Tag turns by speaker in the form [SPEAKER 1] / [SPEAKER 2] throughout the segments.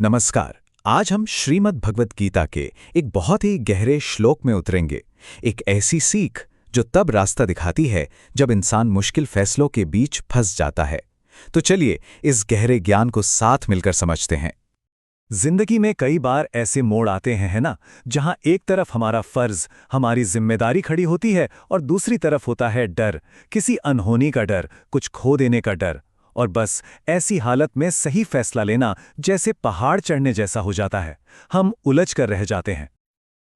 [SPEAKER 1] नमस्कार। आज हम श्रीमद् भगवत गीता के एक बहुत ही गहरे श्लोक में उतरेंगे। एक ऐसी सीख जो तब रास्ता दिखाती है जब इंसान मुश्किल फैसलों के बीच फंस जाता है। तो चलिए इस गहरे ज्ञान को साथ मिलकर समझते हैं।
[SPEAKER 2] जिंदगी में कई बार ऐसे मोड़ आते हैं, है ना, जहां एक तरफ हमारा फर्ज, हमारी जिम्मेदारी खड़ी होती है और दूसरी तरफ होता है डर, किसी अनहोनी का डर, कुछ खो देने का डर। और बस ऐसी हालत में सही फैसला लेना जैसे पहाड़ चढ़ने जैसा हो जाता है। हम उलझ कर रह जाते हैं।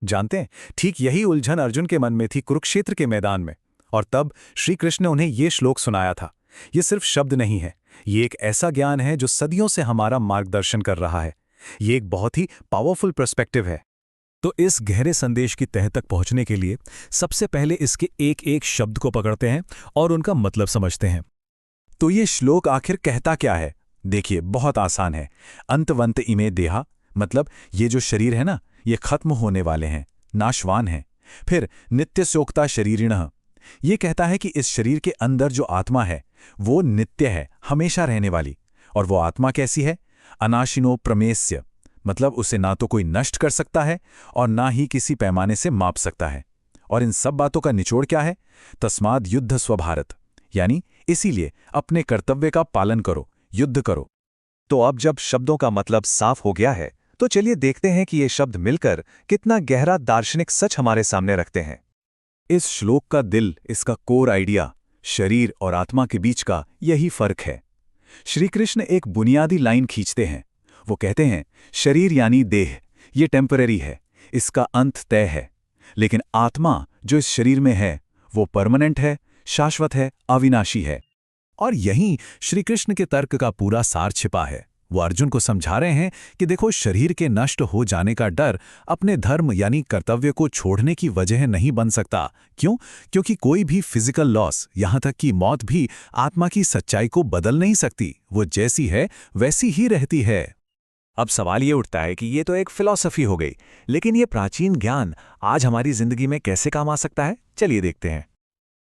[SPEAKER 2] जानते हैं, ठीक यही उलझन अर्जुन के मन में थी कुरुक्षेत्र के मैदान में। और तब श्री कृष्ण ने उन्हें ये श्लोक सुनाया था। ये सिर्फ शब्द नहीं है, ये एक ऐसा ज्ञान है जो सदियों से हमारा मार्गदर्शन कर रहा है। ये एक बहुत ही पावरफुल पर्सपेक्टिव है। तो इस गहरे संदेश की तह तक पहुंचने के लिए सबसे पहले इसके एक एक शब्द को पकड़ते हैं और उनका मतलब समझते हैं। तो ये श्लोक आखिर कहता क्या है? देखिए, बहुत आसान है। अंतवंत इमे देहा, मतलब ये जो शरीर है ना, ये खत्म होने वाले हैं, नाशवान हैं। फिर नित्य शोक्ता शरीरिणः, ये कहता है कि इस शरीर के अंदर जो आत्मा है वो नित्य है, हमेशा रहने वाली। और वो आत्मा कैसी है? अनाशिनो प्रमेस्य, मतलब उसे ना तो कोई नष्ट कर सकता है और ना ही किसी पैमाने से माप सकता है। और इन सब बातों का निचोड़ क्या है? तस्माद् युद्ध स्वभारत, यानी इसीलिए अपने कर्तव्य का पालन करो, युद्ध करो। तो अब जब शब्दों का मतलब साफ हो गया है, तो चलिए देखते हैं कि ये शब्द मिलकर कितना गहरा दार्शनिक सच हमारे सामने रखते हैं। इस श्लोक का दिल, इसका कोर आइडिया, शरीर और आत्मा के बीच का यही फर्क है। श्री कृष्ण एक बुनियादी लाइन खींचते हैं। वो कहते हैं, शरीर यानी देह, ये टेम्पररी है, इसका अंत तय है। लेकिन आत्मा जो इस शरीर में है वो परमानेंट है, शाश्वत है, अविनाशी है। और यहीं श्री कृष्ण के तर्क का पूरा सार छिपा है। वो अर्जुन को समझा रहे हैं कि देखो, शरीर के नष्ट हो जाने का डर अपने धर्म यानी कर्तव्य को छोड़ने की वजह नहीं बन सकता। क्यों? क्योंकि कोई भी फिजिकल लॉस, यहां तक कि मौत भी आत्मा की सच्चाई को बदल नहीं सकती। वो जैसी है वैसी ही रहती है। अब सवाल ये उठता है कि ये तो एक फिलॉसफी हो गई, लेकिन ये प्राचीन ज्ञान आज हमारी जिंदगी में कैसे काम आ सकता है? चलिए देखते हैं।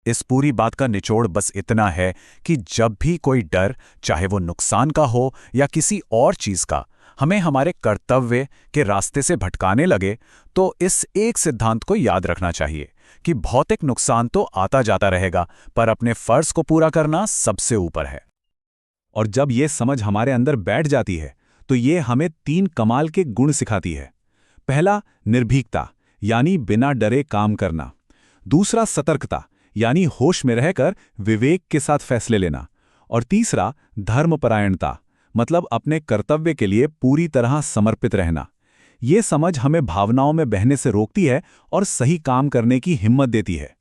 [SPEAKER 2] इस पूरी बात का निचोड़ बस इतना है कि जब भी कोई डर, चाहे वो नुकसान का हो या किसी और चीज का, हमें हमारे कर्तव्य के रास्ते से भटकाने लगे, तो इस एक सिद्धांत को याद रखना चाहिए कि भौतिक नुकसान तो आता जाता रहेगा, पर अपने फर्ज को पूरा करना सबसे ऊपर है। और जब ये समझ हमारे अंदर बैठ जाती है, तो ये हमें 3 कमाल के गुण सिखाती है। पहला, निर्भीकता, यानी बिना डरे काम करना। दूसरा, सतर्कता, यानी होश में रहकर विवेक के साथ फैसले लेना। और तीसरा, धर्मपरायणता, मतलब अपने कर्तव्य के लिए पूरी तरह समर्पित रहना। ये समझ हमें भावनाओं में बहने से रोकती है और सही काम करने की हिम्मत देती है।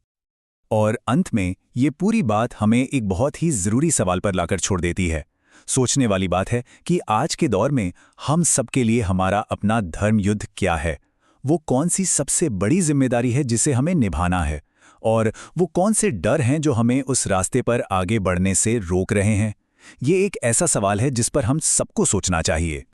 [SPEAKER 2] और अंत में ये पूरी बात हमें एक बहुत ही जरूरी सवाल पर लाकर छोड़ देती है। सोचने वाली बात है कि आज के दौर में हम सबके लिए हमारा अपना धर्म युद्ध क्या है? वो कौन सी सबसे बड़ी जिम्मेदारी है जिसे हमें निभाना है? और वो कौन से डर हैं जो हमें उस रास्ते पर आगे बढ़ने से रोक रहे हैं? ये एक ऐसा सवाल है जिस पर हम सबको सोचना चाहिए।